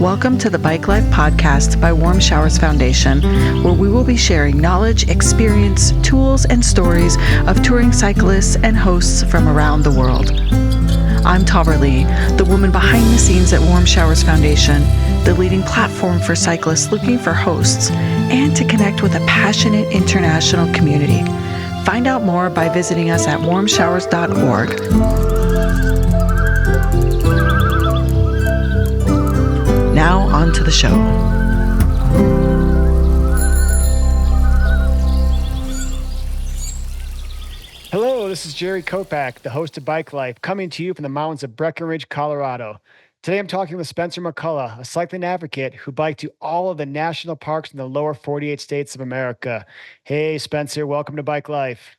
Welcome to the Bike Life podcast by Warmshowers Foundation, where we will be sharing knowledge, experience, tools, and stories of touring cyclists and hosts from around the world. I'm Tara Lee, the woman behind the scenes at Warmshowers Foundation, the leading platform for cyclists looking for hosts and to connect with a passionate international community. Find out more by visiting us at Warmshowers.org. Now, on to the show. Hello, this is Jerry Kopak, the host of Bike Life, coming to you from the mountains of Breckenridge, Colorado. Today I'm talking with Spencer McCullough, a cycling advocate who biked to all of the national parks in the lower 48 states of America. Hey, Spencer, welcome to Bike Life.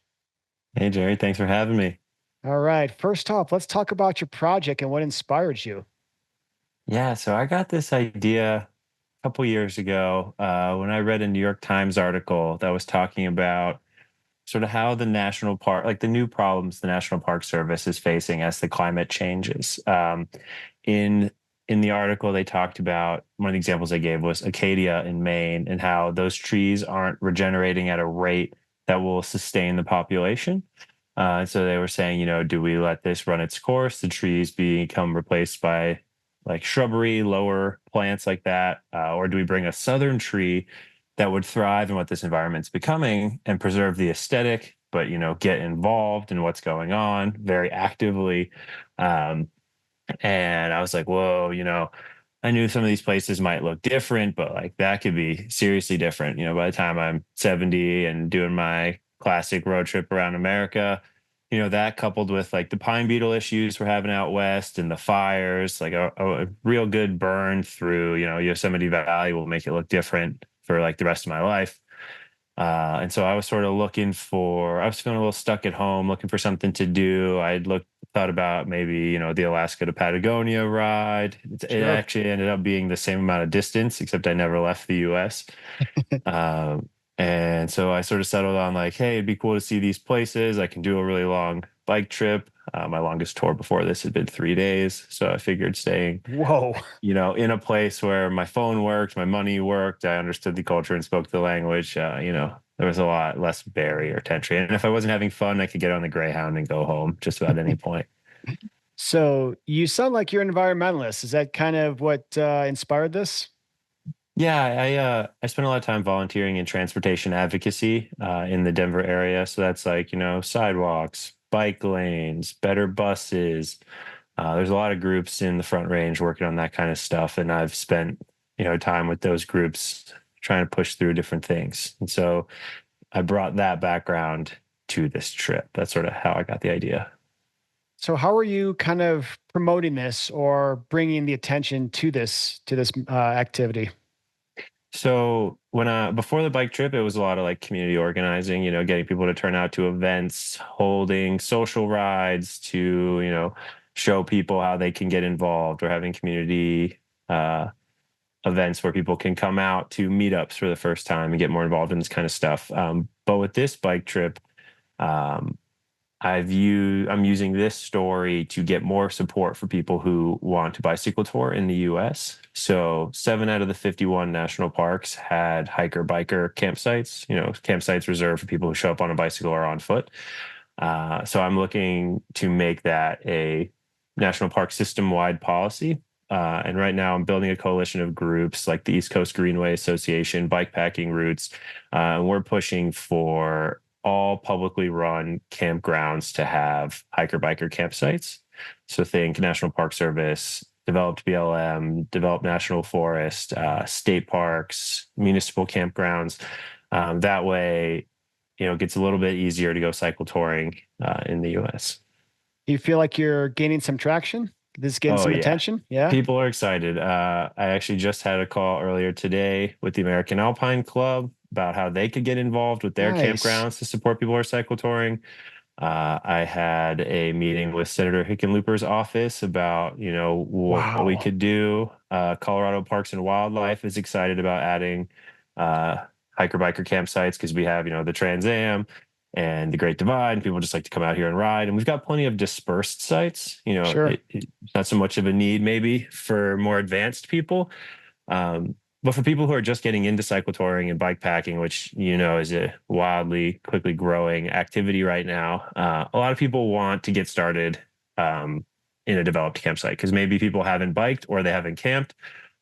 Hey, Jerry, thanks for having me. All right, first off, let's talk about your project and what inspired you. Yeah, so I got this idea a couple years ago when I read a New York Times article that was talking about sort of how the national park, like the new problems the National Park Service is facing as the climate changes. In in the article, they talked about one of the examples they gave was Acadia in Maine and how those trees aren't regenerating at a rate that will sustain the population. So they were saying, do we let this run its course? The trees become replaced by like shrubbery, lower plants like that, or do we bring a southern tree that would thrive in what this environment's becoming and preserve the aesthetic, but get involved in what's going on very actively. Um, and I was like, whoa, I knew some of these places might look different, but like that could be seriously different. By the time I'm 70 and doing my classic road trip around America, that coupled with like the pine beetle issues we're having out west and the fires, like a real good burn through, Yosemite Valley will make it look different for like the rest of my life. And so I was sort of I was feeling a little stuck at home, looking for something to do. Thought about maybe, the Alaska to Patagonia ride. It Sure. actually ended up being the same amount of distance, except I never left the US. And so I sort of settled on like, hey, it'd be cool to see these places. I can do a really long bike trip. My longest tour before this had been 3 days. So I figured staying Whoa. in a place where my phone worked, my money worked, I understood the culture and spoke the language, there was a lot less barrier to entry. And if I wasn't having fun, I could get on the Greyhound and go home just about any point. So you sound like you're an environmentalist. Is that kind of what inspired this? Yeah, I spent a lot of time volunteering in transportation advocacy in the Denver area. So that's like, sidewalks, bike lanes, better buses. There's a lot of groups in the Front Range working on that kind of stuff. And I've spent, time with those groups trying to push through different things. And so I brought that background to this trip. That's sort of how I got the idea. So how are you kind of promoting this or bringing the attention to this activity? So before the bike trip, it was a lot of like community organizing, getting people to turn out to events, holding social rides to, show people how they can get involved or having community events where people can come out to meetups for the first time and get more involved in this kind of stuff. But with this bike trip, um, I'm using this story to get more support for people who want to bicycle tour in the US. So 7 out of the 51 national parks had hiker biker campsites, campsites reserved for people who show up on a bicycle or on foot. So I'm looking to make that a national park system wide policy. And right now I'm building a coalition of groups like the East Coast Greenway Association, bikepacking routes. And we're pushing for all publicly run campgrounds to have hiker biker campsites. So think National Park Service, developed BLM, developed national forest, state parks, municipal campgrounds. That way, it gets a little bit easier to go cycle touring in the US. Do you feel like you're gaining some traction? This is getting Oh some yeah. attention? Yeah. People are excited. I actually just had a call earlier today with the American Alpine Club about how they could get involved with their Nice. campgrounds to support people who are cycle touring. I had a meeting with Senator Hickenlooper's office about, what we Wow. could do. Colorado Parks and Wildlife is excited about adding hiker biker campsites because we have, the Trans Am. and the Great Divide. And people just like to come out here and ride. And we've got plenty of dispersed sites. Sure. It's not so much of a need maybe for more advanced people. Um, but for people who are just getting into cycle touring and bike packing, which is a wildly quickly growing activity right now, a lot of people want to get started um, in a developed campsite because maybe people haven't biked or they haven't camped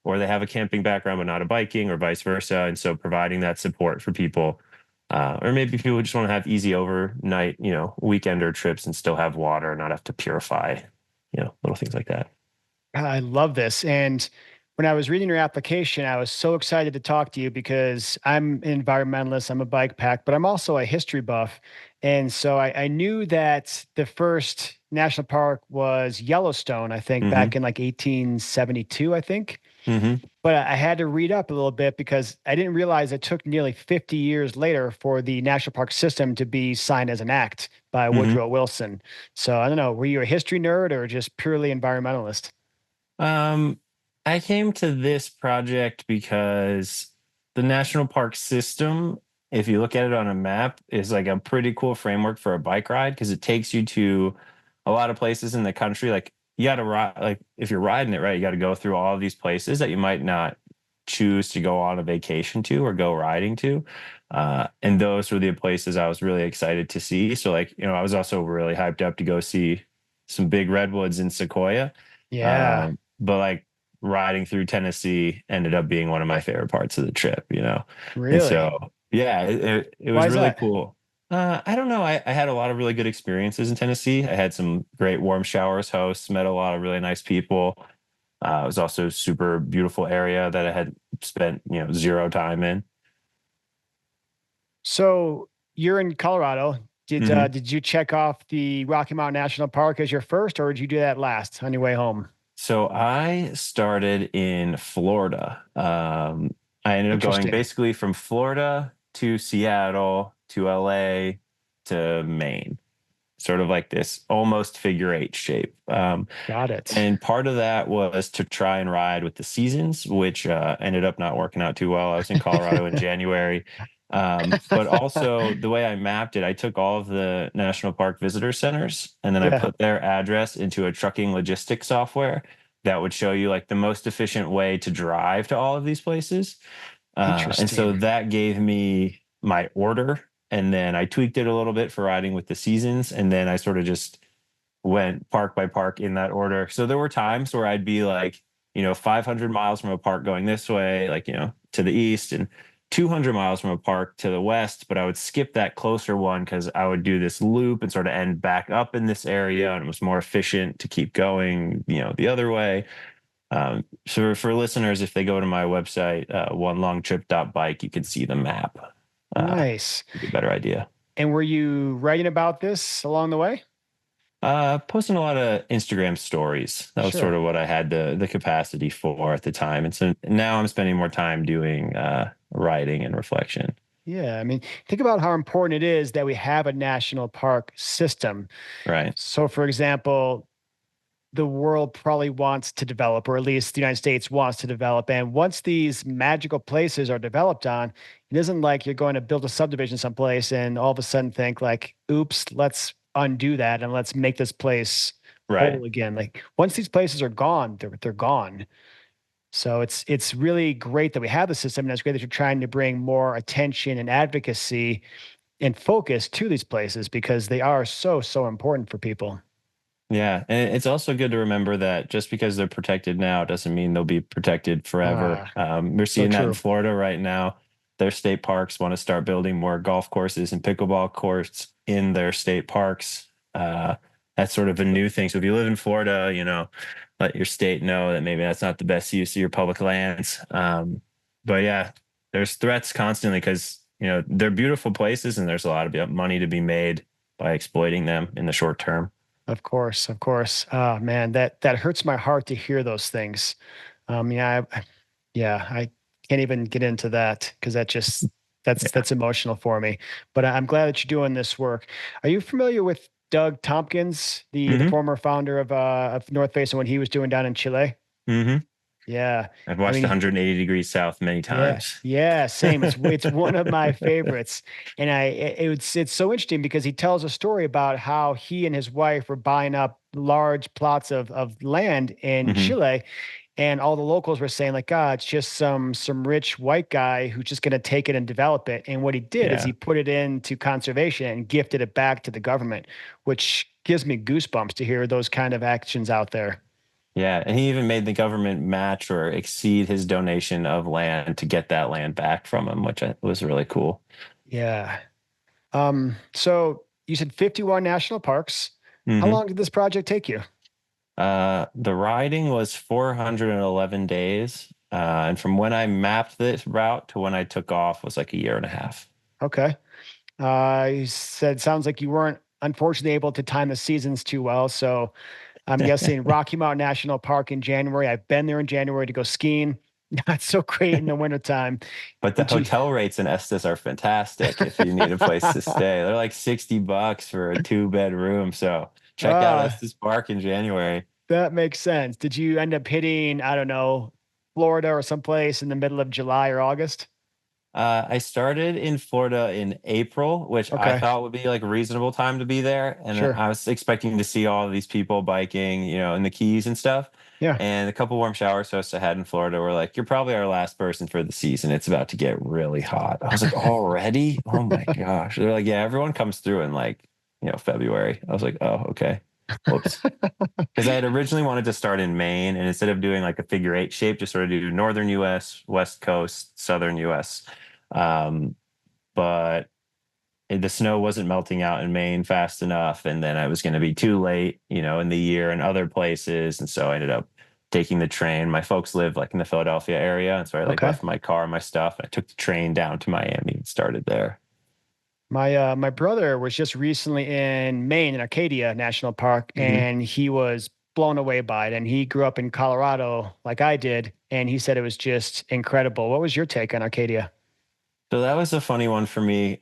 or they have a camping background but not a biking or vice versa. And so providing that support for people, or maybe people just want to have easy overnight, weekender trips and still have water and not have to purify, little things like that. I love this. And when I was reading your application, I was so excited to talk to you because I'm an environmentalist, I'm a bike pack, but I'm also a history buff. And so I knew that the first national park was Yellowstone, I think, back Hmm. in like 1872, I think. Hmm. But I had to read up a little bit because I didn't realize it took nearly 50 years later for the national park system to be signed as an act by Hmm. Woodrow Wilson. So I don't know, were you a history nerd or just purely environmentalist? Um, I came to this project because the national park system, if you look at it on a map, is like a pretty cool framework for a bike ride because it takes you to a lot of places in the country. Like you got to ride, like if you're riding it right, you got to go through all of these places that you might not choose to go on a vacation to or go riding to. And those were the places I was really excited to see. So like, I was also really hyped up to go see some big redwoods in Sequoia. Yeah, But like riding through Tennessee ended up being one of my favorite parts of the trip. And really. so, yeah, it was Why is really that? cool. I don't know. I had a lot of really good experiences in Tennessee. I had some great warm showers hosts, met a lot of really nice people. It was also a super beautiful area that I had spent, zero time in. So you're in Colorado. Hmm. Did you check off the Rocky Mountain National Park as your first, or did you do that last on your way home? So I started in Florida. I ended up going Interesting. basically from Florida to Seattle to LA to Maine, sort of like this almost figure eight shape. Got it. And part of that was to try and ride with the seasons, which ended up not working out too well. I was in Colorado in January. But also the way I mapped it, I took all of the national park visitor centers and then I Yeah, put their address into a trucking logistics software that would show you like the most efficient way to drive to all of these places. And so interesting. that gave me my order. And then I tweaked it a little bit for riding with the seasons. And then I sort of just went park by park in that order. So there were times where I'd be like, 500 miles from a park going this way, like, to the east and 200 miles from a park to the west. But I would skip that closer one because I would do this loop and sort of end back up in this area. And it was more efficient to keep going, the other way. So for listeners, if they go to my website, onelongtrip.bike, you can see the map. Nice. Give you a better idea. And were you writing about this along the way? Posting a lot of Instagram stories. That was sort Sure. of what I had the capacity for at the time. And so now I'm spending more time doing writing and reflection. Yeah. I mean, think about how important it is that we have a national park system. Right. So, for example, the world probably wants to develop, or at least the United States wants to develop. And once these magical places are developed on, it isn't like you're going to build a subdivision someplace and all of a sudden think like, oops, let's undo that and let's make this place Right. whole again. Like once these places are gone, they're gone. So it's really great that we have the system, and it's great that you're trying to bring more attention and advocacy and focus to these places because they are so important for people. Yeah, and it's also good to remember that just because they're protected now doesn't mean they'll be protected forever. Ah, We're so seeing that in true. Florida right now. Their state parks want to start building more golf courses and pickleball courts in their state parks. That's sort of a new thing. So if you live in Florida, let your state know that maybe that's not the best use of your public lands. But yeah, there's threats constantly because they're beautiful places and there's a lot of money to be made by exploiting them in the short term. Of course, of course. Oh man, that hurts my heart to hear those things. Yeah, I can't even get into that because that just Yeah. that's emotional for me. But I'm glad that you're doing this work. Are you familiar with Doug Tompkins, the Hmm. former founder of North Face and what he was doing down in Chile? Hmm. Yeah. I've I watched mean, 180 Degrees South many yeah, times. yeah, same. It's one of my favorites, and it's so interesting because he tells a story about how he and his wife were buying up large plots of land in Hmm. Chile, and all the locals were saying like, "God, it's just some rich white guy who's just going to take it and develop it." And what he did is Yeah. he put it into conservation and gifted it back to the government, which gives me goosebumps to hear those kind of actions out there. Yeah. And he even made the government match or exceed his donation of land to get that land back from him, which was really cool. Yeah. So you said 51 national parks. How Hmm. long did this project take you? The riding was 411 days. And from when I mapped this route to when I took off was like a year and a half. Okay. You said sounds like you weren't unfortunately able to time the seasons too well. So I'm guessing Rocky Mountain National Park in January. I've been there in January to go skiing. Not so great in the wintertime. But the Did you? hotel rates in Estes are fantastic if you need a place to stay. They're like $60 for a 2 bedroom. So check out Ah, Estes Park in January. that makes sense. Did you end up hitting, I don't know, Florida or someplace in the middle of July or August? I started in Florida in April, which I Okay. thought would be like a reasonable time to be there. And Sure. I was expecting to see all of these people biking, in the Keys and stuff. Yeah. And a couple warm shower hosts I had in Florida were like, "You're probably our last person for the season. It's about to get really hot." I was like, "Already? Oh my gosh." They're like, "Yeah, everyone comes through in like, February." I was like, "Oh, okay. Whoops." Because I had originally wanted to start in Maine, and instead of doing like a figure eight shape, just sort of do northern US, west coast, southern US. Um, but the snow wasn't melting out in Maine fast enough, and then I was going to be too late, in the year in other places, and so I ended up taking the train. My folks live like in the Philadelphia area, and so I like Okay. left my car and my stuff. And I took the train down to Miami and started there. My brother was just recently in Maine in Arcadia National Park, Hmm. and he was blown away by it. And he grew up in Colorado like I did, and he said it was just incredible. What was your take on Arcadia? So that was a funny one for me.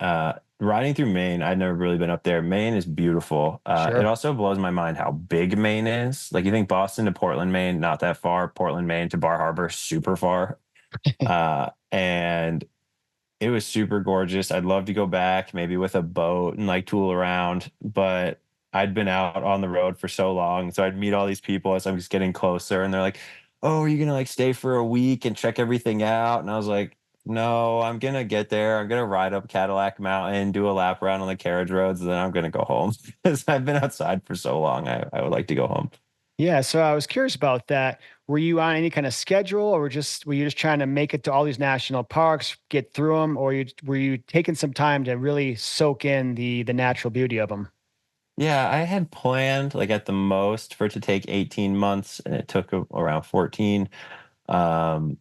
Riding through Maine, I'd never really been up there. Maine is beautiful. It Sure. also blows my mind how big Maine is. Like you think Boston to Portland, Maine, not that far. Portland, Maine to Bar Harbor, super far. And it was super gorgeous. I'd love to go back, maybe with a boat and like tool around, but I'd been out on the road for so long. So I'd meet all these people as I'm just getting closer, and they're like, "Oh, are you gonna like stay for a week and check everything out?" And I was like, "No, I'm gonna get there. I'm gonna ride up Cadillac Mountain, do a lap around on the carriage roads, and then I'm gonna go home." Because I've been outside for so long. I would like to go home. Yeah, so I was curious about that. Were you on any kind of schedule, or were you just trying to make it to all these national parks, get through them, or were you taking some time to really soak in the natural beauty of them? Yeah, I had planned like at the most for it to take 18 months, and it took around 14. Um,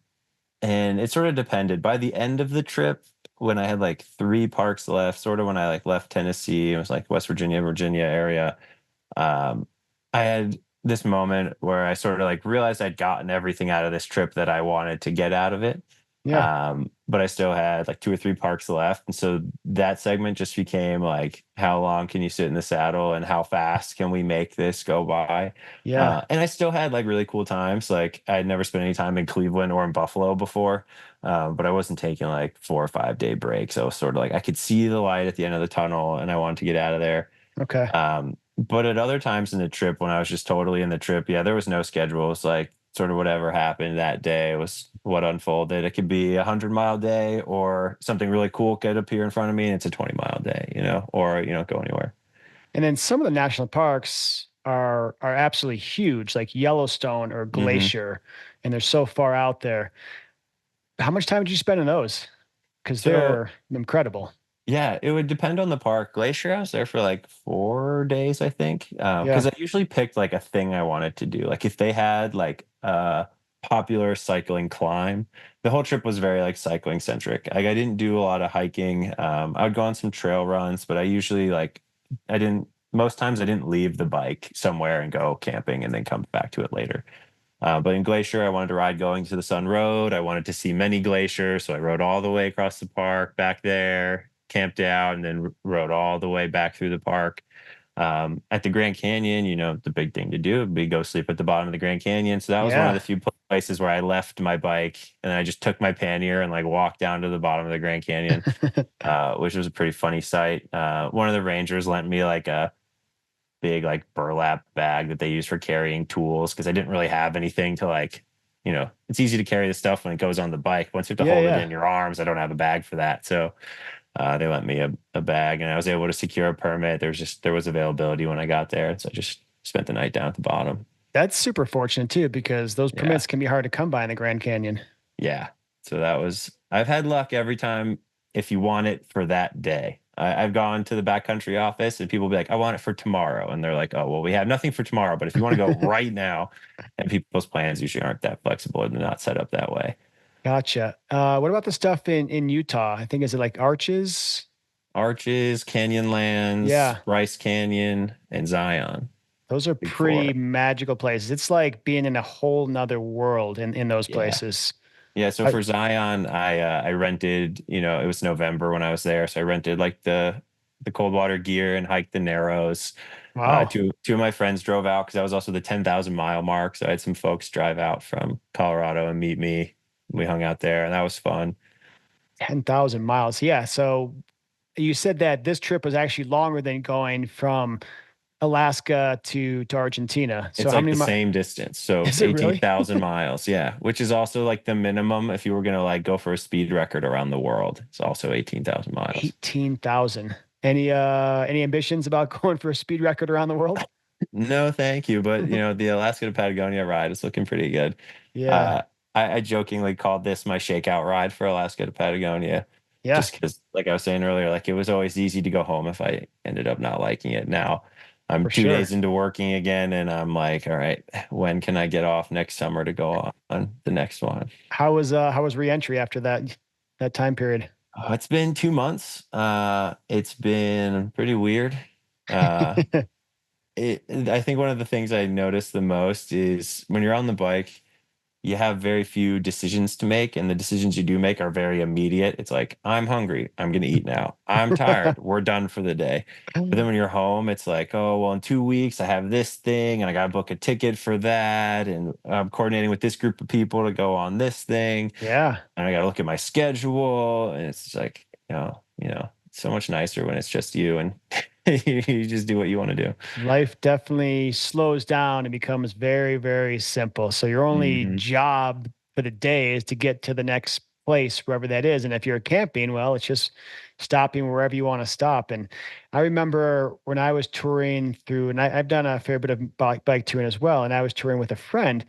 and it sort of depended. By the end of the trip, when I had like three parks left, sort of when I like left Tennessee, it was like West Virginia, Virginia area. um, I had this moment where I sort of like realized I'd gotten everything out of this trip that I wanted to get out of it. Yeah, But I still had like two or three parks left. And so that segment just became like, how long can you sit in the saddle and how fast can we make this go by? yeah, And I still had like really cool times. Like I'd never spent any time in Cleveland or in Buffalo before, but I wasn't taking like 4 or 5 day breaks. I was sort of like, I could see the light at the end of the tunnel and I wanted to get out of there. okay. But at other times in the trip, when I was just totally in the trip, yeah, there was no schedule. It's like sort of whatever happened that day was what unfolded. It could be 100-mile day, or something really cool could appear in front of me, and it's a 20-mile day, or go anywhere. And then some of the national parks are absolutely huge, like Yellowstone or Hmm. Glacier, and they're so far out there. How much time did you spend in those? Because So they're incredible. yeah, it would depend on the park. Glacier, I was there for like 4 days, I think, Yeah, because I usually picked like a thing I wanted to do. Like if they had like a popular cycling climb, the whole trip was very like cycling centric. Like I didn't do a lot of hiking. I would go on some trail runs, but I usually like I didn't. Most times I didn't leave the bike somewhere and go camping and then come back to it later. But in Glacier, I wanted to ride going to the Sun Road. I wanted to see many glaciers, so I rode all the way across the park back there, camped out, and then rode all the way back through the park. At the Grand Canyon, the big thing to do would be go sleep at the bottom of the Grand Canyon. So that was one of yeah. the few places where I left my bike and I just took my pannier and like walked down to the bottom of the Grand Canyon, which was a pretty funny sight. One of the rangers lent me like a big like burlap bag that they use for carrying tools because I didn't really have anything to like, it's easy to carry the stuff when it goes on the bike. Once you have to Yeah, hold it yeah. in your arms, I don't have a bag for that. So they lent me a bag and I was able to secure a permit. There was availability when I got there. So I just spent the night down at the bottom. That's super fortunate too, because those Yeah. permits can be hard to come by in the Grand Canyon. Yeah. So I've had luck every time if you want it for that day. I've gone to the backcountry office and people will be like, I want it for tomorrow. And they're like, oh, well, we have nothing for tomorrow, but if you want to go right now, and people's plans usually aren't that flexible and they're not set up that way. Gotcha. What about the stuff in Utah? I think, is it like Arches? Arches, Canyonlands, Yeah, Bryce Canyon, and Zion. those are Big pretty four. magical places. It's like being in a whole nother world in those Yeah. places. Yeah, so I, for Zion, I rented, it was November when I was there, so I rented like the cold water gear and hiked the Narrows. wow, Two of my friends drove out because that was also the 10,000 mile mark, so I had some folks drive out from Colorado and meet me. We hung out there, and that was fun. 10,000 miles. Yeah. So you said that this trip was actually longer than going from Alaska to Argentina. So It's how like many the miles? same distance, so Is it really? 18,000 miles, yeah, which is also like the minimum if you were gonna like go for a speed record around the world. It's also 18,000 miles. 18,000. Any ambitions about going for a speed record around the world? No, thank you. But the Alaska to Patagonia ride is looking pretty good. Yeah. Uh, I jokingly called this my shakeout ride for Alaska to Patagonia, Yeah, just because, like I was saying earlier, like it was always easy to go home if I ended up not liking it. Now I'm for 2 days sure. into working again, and I'm like, all right, when can I get off next summer to go on the next one? How was reentry after that time period? Oh, it's been 2 months. It's been pretty weird. Uh, I think one of the things I notice the most is when you're on the bike, you have very few decisions to make, and the decisions you do make are very immediate. It's like, I'm hungry, I'm going to eat now. I'm tired, we're done for the day. But then when you're home, it's like, oh, well, in 2 weeks, I have this thing, and I got to book a ticket for that, and I'm coordinating with this group of people to go on this thing, Yeah. and I got to look at my schedule, and it's just like, it's so much nicer when it's just you and you just do what you want to do. Life definitely slows down and becomes very, very simple. So your only Hmm. job for the day is to get to the next place, wherever that is. And if you're camping, well, it's just stopping wherever you want to stop. And I remember when I was touring through, and I've done a fair bit of bike touring as well. And I was touring with a friend,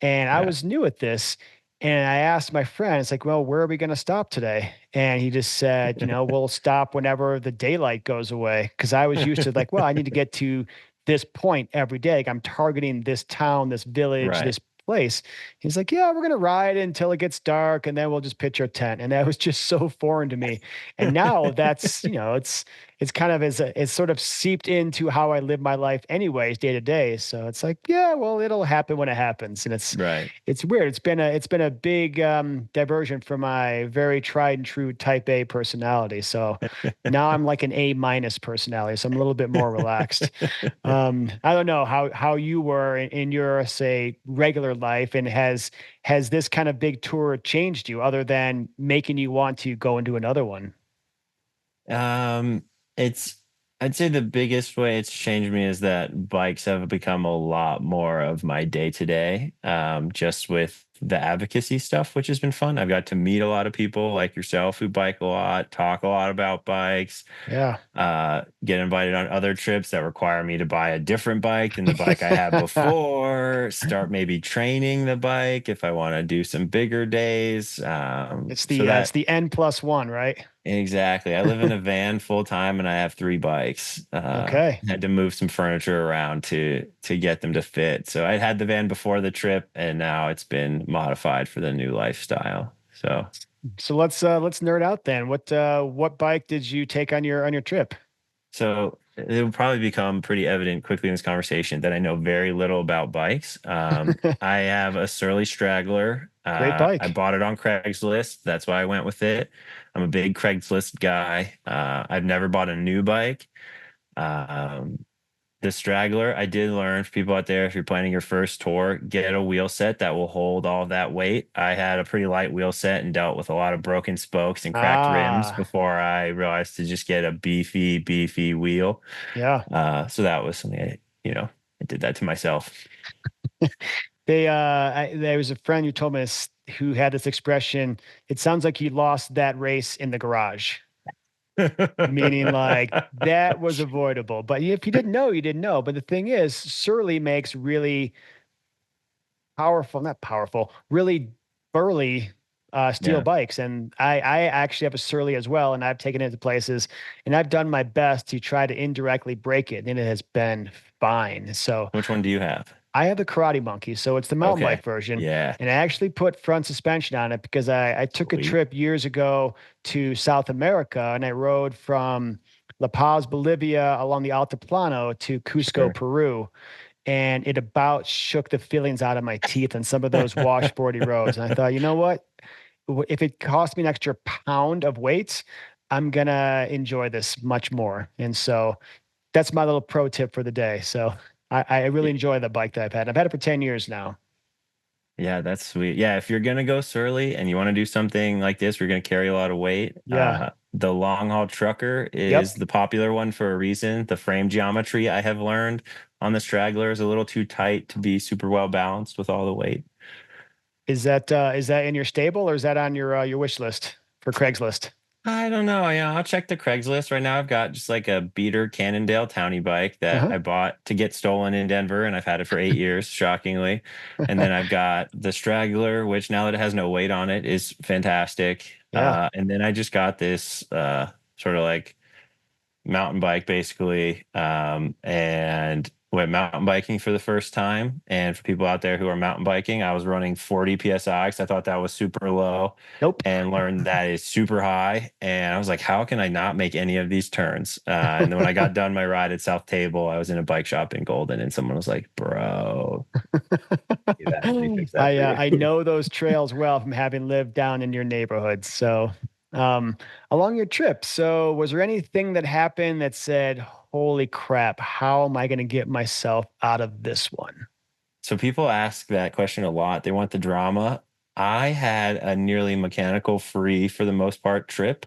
and I Yeah. was new at this. And I asked my friend, it's like, well, where are we going to stop today? And he just said, we'll stop whenever the daylight goes away. Cause I was used to like, well, I need to get to this point every day. Like I'm targeting this town, this village, Right. this place. He's like, yeah, we're going to ride until it gets dark and then we'll just pitch our tent. And that was just so foreign to me. And now that's, it's kind of it's sort of seeped into how I live my life anyways, day to day. So it's like, yeah, well, it'll happen when it happens. And Right. it's weird. It's been a big diversion from my very tried and true type A personality. So now I'm like an A minus personality. So I'm a little bit more relaxed. I don't know how you were in your, say, regular life, and has this kind of big tour changed you other than making you want to go and do another one? Um, it's I'd say the biggest way it's changed me is that bikes have become a lot more of my day to day. Just with the advocacy stuff, which has been fun. I've got to meet a lot of people like yourself who bike a lot, talk a lot about bikes, Yeah. get invited on other trips that require me to buy a different bike than the bike I had before, start maybe training the bike if I want to do some bigger days. It's So the that N plus one, right? Exactly. I live in a van full time and I have three bikes. Okay. Had to move some furniture around to get them to fit. So I had the van before the trip and now it's been modified for the new lifestyle. So So let's nerd out then. What bike did you take on your trip? so it will probably become pretty evident quickly in this conversation that I know very little about bikes. I have a Surly Straggler. Great I bike. bought it on Craigslist. That's why I went with it. I'm a big Craigslist guy. I've never bought a new bike. Um, the straggler, I did learn for people out there, if you're planning your first tour, get a wheel set that will hold all that weight. I had a pretty light wheel set and dealt with a lot of broken spokes and cracked rims Ah, before I realized to just get a beefy wheel. yeah. So that was something I did that to myself. There was a friend who told me this, who had this expression. It sounds like you lost that race in the garage, meaning like that was avoidable. But if you didn't know, you didn't know. But the thing is, Surly makes really powerful, not powerful, really burly steel Yeah. bikes. And I actually have a Surly as well. And I've taken it to places and I've done my best to try to indirectly break it. And it has been fine. So Which one do you have? I have the Karate Monkey. So it's the mountain bike Okay. version. Yeah. And I actually put front suspension on it because I took a Sweet. trip years ago to South America and I rode from La Paz, Bolivia along the Altiplano to Cusco, Sure. Peru, and it about shook the feelings out of my teeth on some of those washboardy roads. And I thought, you know what? If it costs me an extra pound of weight, I'm gonna enjoy this much more. And so that's my little pro tip for the day. So I really enjoy the bike that I've had. I've had it for 10 years now. Yeah, that's sweet. Yeah, if you're gonna go surly and you want to do something like this, we're gonna carry a lot of weight. Yeah. The long haul trucker is Yep. the popular one for a reason. The frame geometry I have learned on the straggler is a little too tight to be super well balanced with all the weight. Is that in your stable or is that on your wish list for Craigslist? I don't know. Yeah, I'll check the Craigslist right now. I've got just like a beater Cannondale Townie bike that Uh-huh. I bought to get stolen in Denver, and I've had it for 8 years, shockingly. And then I've got the Straggler, which now that it has no weight on it is fantastic. Yeah. And then I just got this sort of like mountain bike basically, and went mountain biking for the first time. And for people out there who are mountain biking, I was running 40 psi because I thought that was super low, Nope. and learned that is super high. And I was like, how can I not make any of these turns? And then when I got done my ride at South Table, I was in a bike shop in Golden, and someone was like, bro, do that. Let me fix that for I you. know those trails well from having lived down in your neighborhood. So, um, along your trip, so was there anything that happened that said, "Holy crap, how am I going to get myself out of this one?" So people ask that question a lot. They want the drama. I had a nearly mechanical free for the most part trip.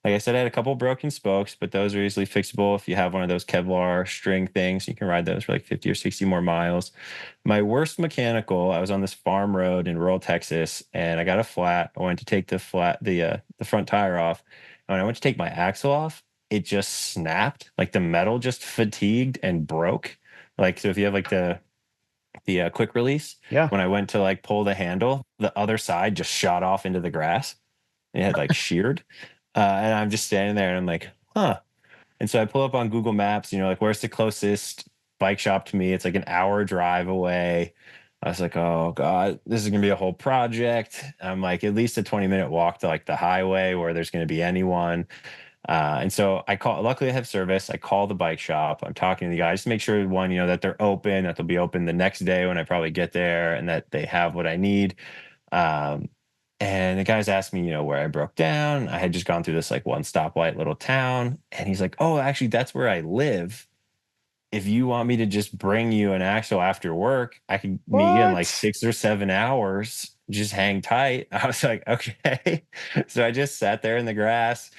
Like I said, I had a couple broken spokes, but those are easily fixable if you have one of those Kevlar string things. You can ride those for like 50 or 60 more miles. My worst mechanical, I was on this farm road in rural Texas and I got a flat. I went to take the front tire off. And when I went to take my axle off, it just snapped. Like the metal just fatigued and broke. Like so if you have like the quick release, Yeah. when I went to like pull the handle, the other side just shot off into the grass. It had like sheared. And I'm just standing there and I'm like, huh. And so I pull up on Google Maps, like where's the closest bike shop to me? It's like an hour drive away. I was like, oh God, this is gonna be a whole project. I'm like, at least a 20-minute walk to like the highway where there's gonna be anyone. And so I call, luckily I have service. I call the bike shop. I'm talking to the guys to make sure one, that they're open, that they'll be open the next day when I probably get there and that they have what I need. Um, and the guys asked me, where I broke down. I had just gone through this like one stoplight little town. And he's like, oh, actually, that's where I live. If you want me to just bring you an axle after work, I can meet you in like What? 6 or 7 hours. Just hang tight. I was like, okay. So I just sat there in the grass,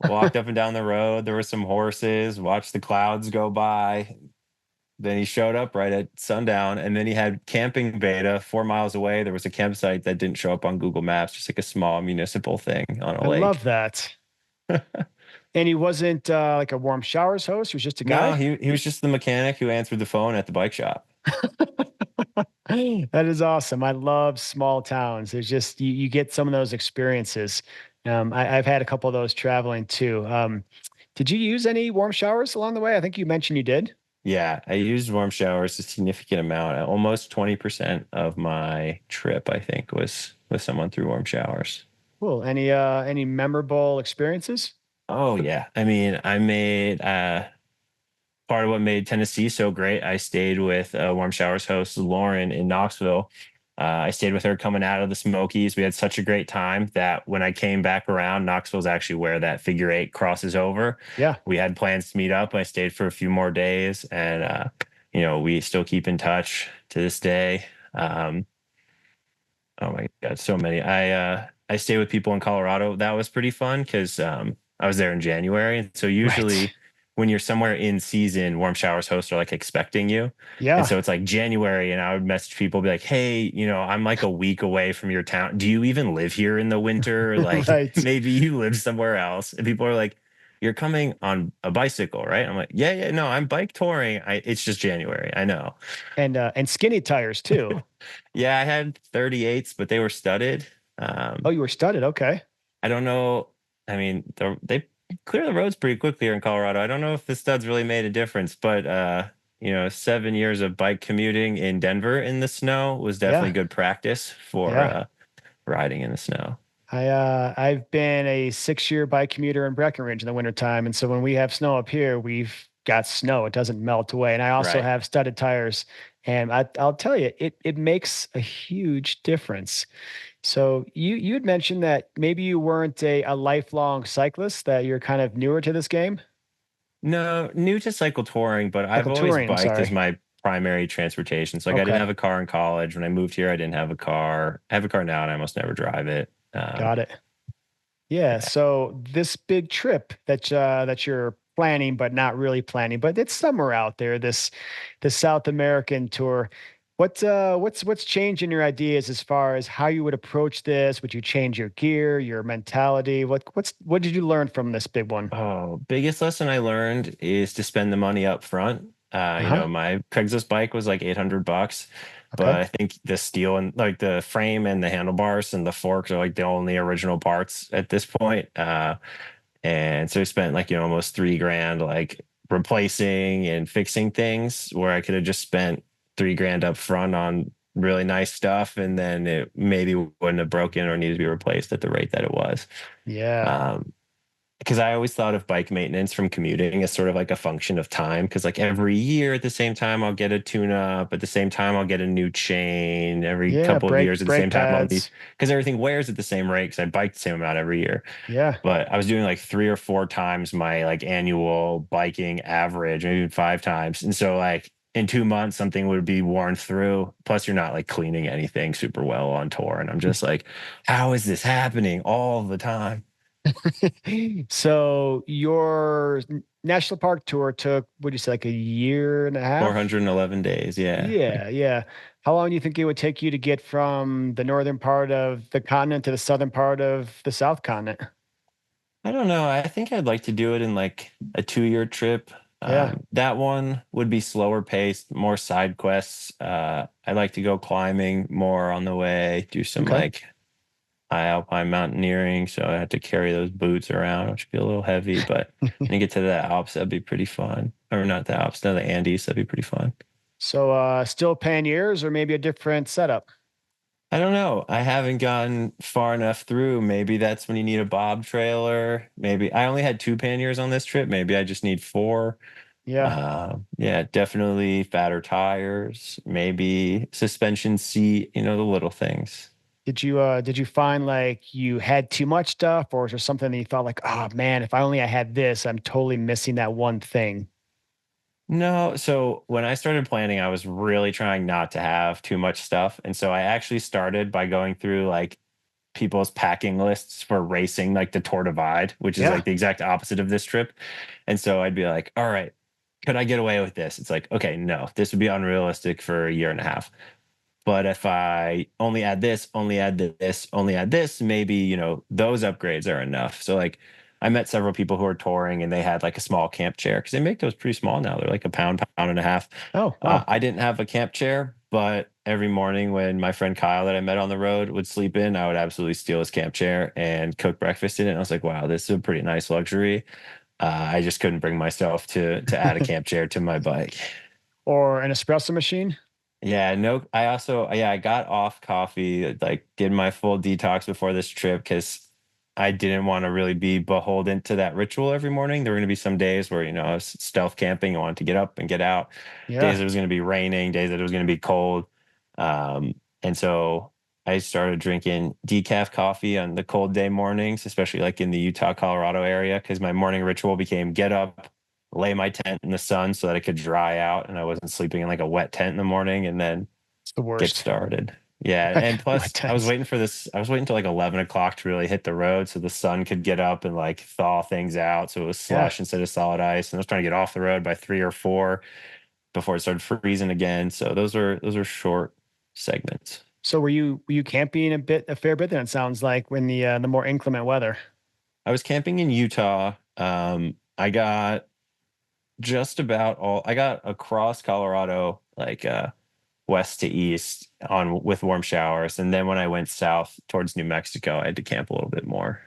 walked up and down the road. There were some horses, watched the clouds go by. Then he showed up right at sundown, and then he had camping beta 4 miles away. There was a campsite that didn't show up on Google Maps, just like a small municipal thing on a I love lake. that. And he wasn't like a warm showers host. He was just a No, guy. he was just the mechanic who answered the phone at the bike shop. That is awesome. I love small towns. There's just you get some of those experiences. I've had a couple of those traveling too. Did you use any warm showers along the way? I think you mentioned you did. Yeah, I used warm showers a significant amount. Almost 20% of my trip, I think, was with someone through warm showers. Cool. Any memorable experiences? Oh yeah. I mean, I made part of what made Tennessee so great. I stayed with Warm Showers host Lauren in Knoxville, I stayed with her coming out of the Smokies. We had such a great time that when I came back around, Knoxville's actually where that figure eight crosses over. Yeah. We had plans to meet up. I stayed for a few more days, and we still keep in touch to this day. Um, Oh my God, so many. I stay with people in Colorado. That was pretty fun because I was there in January. And so Right. usually when you're somewhere in season, Warm Showers hosts are like expecting you. And Yeah. so it's like January, and I would message people, be like, hey, I'm like a week away from your town. Do you even live here in the winter? Like Right. maybe you live somewhere else. And people are like, you're coming on a bicycle, right? I'm like, yeah, yeah, no, I'm bike touring. It's just January. I know. And skinny tires too. Yeah, I had 38s, but they were studded. Oh, Um, you were studded. Okay. I don't know. I mean, they clear the roads pretty quickly here in Colorado. I don't know if the studs really made a difference, but 7 years of bike commuting in Denver in the snow was definitely Yeah. good practice for Yeah. riding in the snow. I've been a 6-year bike commuter in Breckenridge in the wintertime. And so when we have snow up here, we've got snow. It doesn't melt away. And I also Right. have studded tires. And I'll tell you, it makes a huge difference. So you had mentioned that maybe you weren't a lifelong cyclist, that you're kind of newer to this game. No, new to cycle touring, but I've Cycle always touring, I'm biked as sorry. my primary transportation. So like I didn't Okay. have a car in college. When I moved here, I didn't have a car. I have a car now, and I almost never drive it. Got it. Yeah, so this big trip that you're planning, but not really planning, but it's somewhere out there. This South American tour. What's changing your ideas as far as how you would approach this? Would you change your gear, your mentality? What did you learn from this big one? Oh, biggest lesson I learned is to spend the money up front. Uh-huh. My Craigslist bike was like $800, but Okay. I think the steel and like the frame and the handlebars and the forks are like the only original parts at this point. And so I spent like, almost 3 grand like replacing and fixing things where I could have just spent 3 grand up front on really nice stuff. And then it maybe wouldn't have broken or needed to be replaced at the rate that it was. Yeah. Um, because I always thought of bike maintenance from commuting as sort of like a function of time. Because like every year at the same time, I'll get a tune up. At the same time, I'll get a new chain. Every Yeah, couple of brake years at the brake same time, I'll need pads. because everything wears at the same rate. Because I bike the same amount every year. Yeah. But I was doing like 3 or 4 times my like annual biking average, maybe even 5 times. And so like in 2 months, something would be worn through. Plus, you're not like cleaning anything super well on tour. And I'm just like, how is this happening all the time? So your national park tour took, what do you say, like a year and a half? 411 days. Yeah. Yeah, yeah. How long do you think it would take you to get from the northern part of the continent to the southern part of the South continent? I don't know. I think I'd like to do it in like a 2 year trip. Yeah. That one would be slower paced, more side quests. I'd like to go climbing more on the way, do some Okay. like high alpine mountaineering. So I have to carry those boots around, which would be a little heavy. But when you get to the Alps, that'd be pretty fun. Or not the Alps, no, the Andes, that'd be pretty fun. So still panniers or maybe a different setup? I don't know. I haven't gotten far enough through. Maybe that's when you need a bob trailer. Maybe I only had 2 panniers on this trip. Maybe I just need four. Yeah. Yeah, definitely fatter tires, maybe suspension seat, the little things. Did you find like you had too much stuff, or is there something that you thought like, oh man, if I only I had this, I'm totally missing that one thing? No, so when I started planning, I was really trying not to have too much stuff. And so I actually started by going through like people's packing lists for racing, like the Tour Divide, which is Yeah. like the exact opposite of this trip. And so I'd be like, all right, could I get away with this? It's like, okay, no, this would be unrealistic for a year and a half. But if I only add this, only add this, only add this, maybe, those upgrades are enough. So like I met several people who are touring and they had like a small camp chair because they make those pretty small now. They're like a pound, pound and a half. Oh, wow. I didn't have a camp chair, but every morning when my friend Kyle that I met on the road would sleep in, I would absolutely steal his camp chair and cook breakfast in it. And I was like, wow, this is a pretty nice luxury. I just couldn't bring myself to add a camp chair to my bike. Or an espresso machine? Yeah, no, I also, yeah, I got off coffee, like did my full detox before this trip because I didn't want to really be beholden to that ritual every morning. There were going to be some days where, I was stealth camping. I wanted to get up and get out. Days Yeah. it was going to be raining, days that it was going to be cold. Um, And so I started drinking decaf coffee on the cold day mornings, especially like in the Utah, Colorado area, because my morning ritual became get up, lay my tent in the sun so that it could dry out and I wasn't sleeping in like a wet tent in the morning, and then It's the get worst. started. Yeah. And Wet plus, tents. I was waiting till like 11 o'clock to really hit the road so the sun could get up and like thaw things out. So it was Yeah. slush instead of solid ice. And I was trying to get off the road by 3 or 4 before it started freezing again. So those are short segments. So were you camping a fair bit then it sounds like when the more inclement weather? I was camping in Utah. I got I got across Colorado, like west to east on with warm showers. And then when I went south towards New Mexico, I had to camp a little bit more.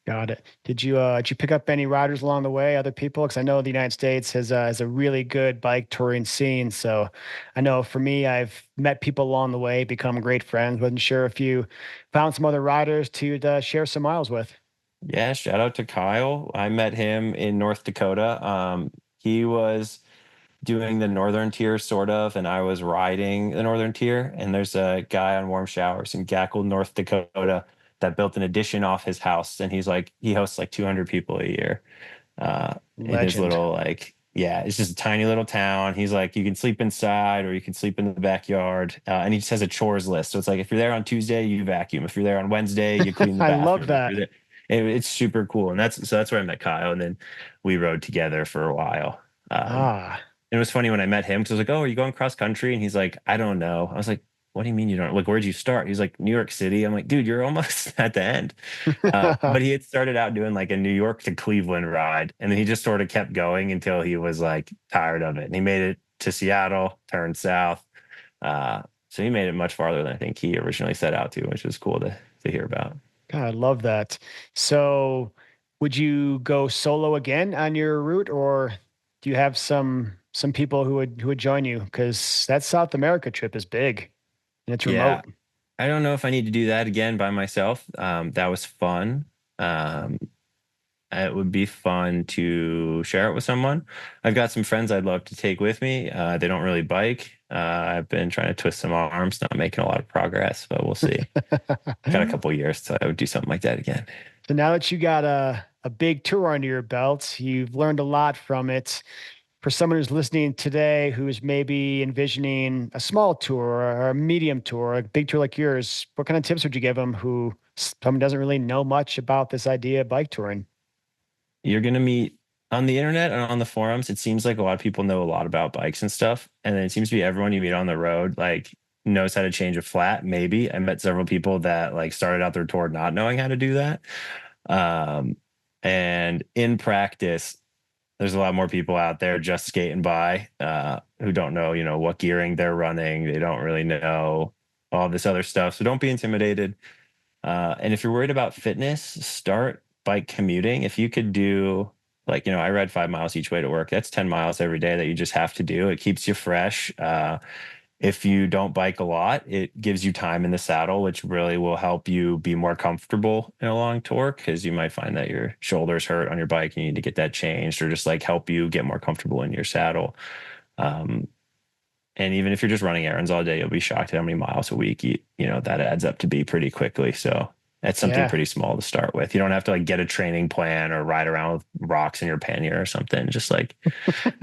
Got it. Did you pick up any riders along the way, other people? Because I know the United States has a really good bike touring scene. So I know for me, I've met people along the way, become great friends. Wasn't sure if you found some other riders to share some miles with. Yeah, shout out to Kyle. I met him in North Dakota. He was doing the northern tier sort of, and I was riding the northern tier. And there's a guy on Warm Showers in Gackle, North Dakota, that built an addition off his house, and he hosts like 200 people a year. In his Legend. little like, yeah, it's just a tiny little town. He's like, you can sleep inside or you can sleep in the backyard. And he just has a chores list. So it's like, if you're there on Tuesday, you vacuum. If you're there on Wednesday, you clean the I love bathroom. If that. you're there, it's super cool. And that's where I met Kyle. And then we rode together for a while. Um, Ah, it was funny when I met him because I was like, "Oh, are you going cross country?" And he's like, "I don't know." I was like, "What do you mean you don't? Like, where'd you start?" He's like, "New York City." I'm like, "Dude, you're almost at the end." But he had started out doing like a New York to Cleveland ride, and then he just sort of kept going until he was like tired of it, and he made it to Seattle, turned south. So he made it much farther than I think he originally set out to, which was cool to hear about. God, I love that. So, would you go solo again on your route, or do you have some people who would join you? Because that South America trip is big and it's Yeah, remote. I don't know if I need to do that again by myself. That was fun. Um, it would be fun to share it with someone. I've got some friends I'd love to take with me. They don't really bike. I've been trying to twist some arms, not making a lot of progress, but we'll see. Got a couple years, so I would do something like that again. So now that you got a big tour under your belt, you've learned a lot from it. For someone who's listening today, who's maybe envisioning a small tour or a medium tour, a big tour like yours, what kind of tips would you give them who someone doesn't really know much about this idea of bike touring? You're going to meet on the internet and on the forums. It seems like a lot of people know a lot about bikes and stuff. And then it seems to be everyone you meet on the road, like, knows how to change a flat. Maybe I met several people that like started out their tour not knowing how to do that. Um, and in practice, there's a lot more people out there just skating by who don't know, what gearing they're running. They don't really know all this other stuff. So don't be intimidated. And if you're worried about fitness, start bike commuting. If you could do like, I ride 5 miles each way to work. That's 10 miles every day that you just have to do. It keeps you fresh. If you don't bike a lot, it gives you time in the saddle, which really will help you be more comfortable in a long tour because you might find that your shoulders hurt on your bike and you need to get that changed or just like help you get more comfortable in your saddle. Um, and even if you're just running errands all day, you'll be shocked at how many miles a week that adds up to be pretty quickly. So that's something Yeah. pretty small to start with. You don't have to like get a training plan or ride around with rocks in your pannier or something. Just like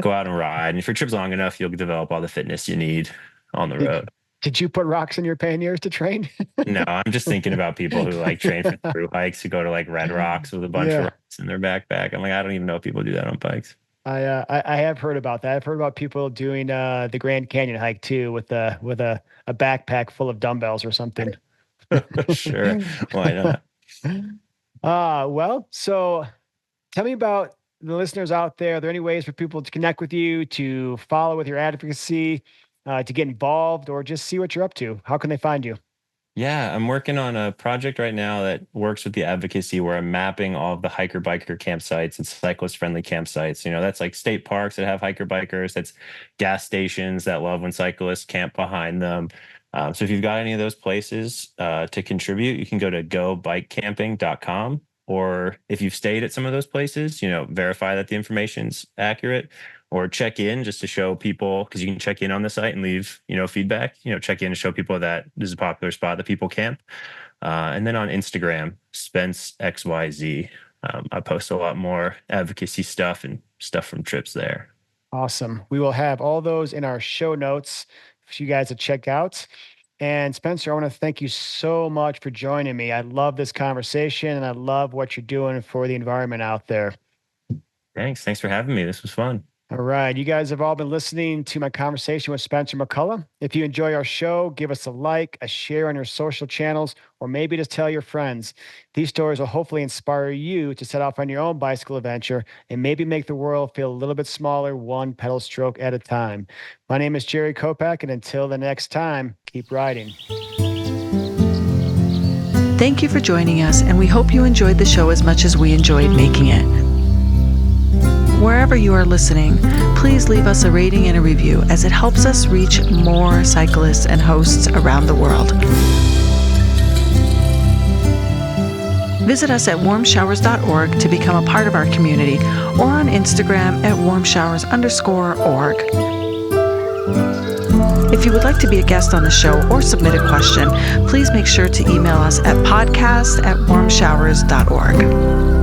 go out and ride. And if your trip's long enough, you'll develop all the fitness you need on the Did road. did you put rocks in your panniers to train? No, I'm just thinking about people who like train for through hikes who go to like Red Rocks with a bunch of Yeah. rocks in their backpack. I'm like, I don't even know if people do that on bikes. I have heard about that. I've heard about people doing the Grand Canyon hike too with a backpack full of dumbbells or something. Sure. Why not? Well, so tell me about the listeners out there. Are there any ways for people to connect with you, to follow with your advocacy, to get involved, or just see what you're up to? How can they find you? Yeah, I'm working on a project right now that works with the advocacy where I'm mapping all of the hiker biker campsites and cyclist friendly campsites. That's like state parks that have hiker bikers, that's gas stations that love when cyclists camp behind them. So if you've got any of those places to contribute, you can go to gobikecamping.com. Or if you've stayed at some of those places, verify that the information's accurate. or check in just to show people, because you can check in on the site and leave, feedback, check in to show people that this is a popular spot that people camp. And then on Instagram, Spence XYZ. I post a lot more advocacy stuff and stuff from trips there. Awesome. We will have all those in our show notes for you guys to check out. And Spencer, I want to thank you so much for joining me. I love this conversation and I love what you're doing for the environment out there. Thanks for having me. This was fun. All right. You guys have all been listening to my conversation with Spencer McCullough. If you enjoy our show, give us a like, a share on your social channels, or maybe just tell your friends. These stories will hopefully inspire you to set off on your own bicycle adventure and maybe make the world feel a little bit smaller, one pedal stroke at a time. My name is Jerry Kopak, and until the next time, keep riding. Thank you for joining us, and we hope you enjoyed the show as much as we enjoyed making it. Wherever you are listening, please leave us a rating and a review, as it helps us reach more cyclists and hosts around the world. Visit us at Warmshowers.org to become a part of our community, or on Instagram at Warmshowers_org. If you would like to be a guest on the show or submit a question, please make sure to email us at podcast@warmshowers.org.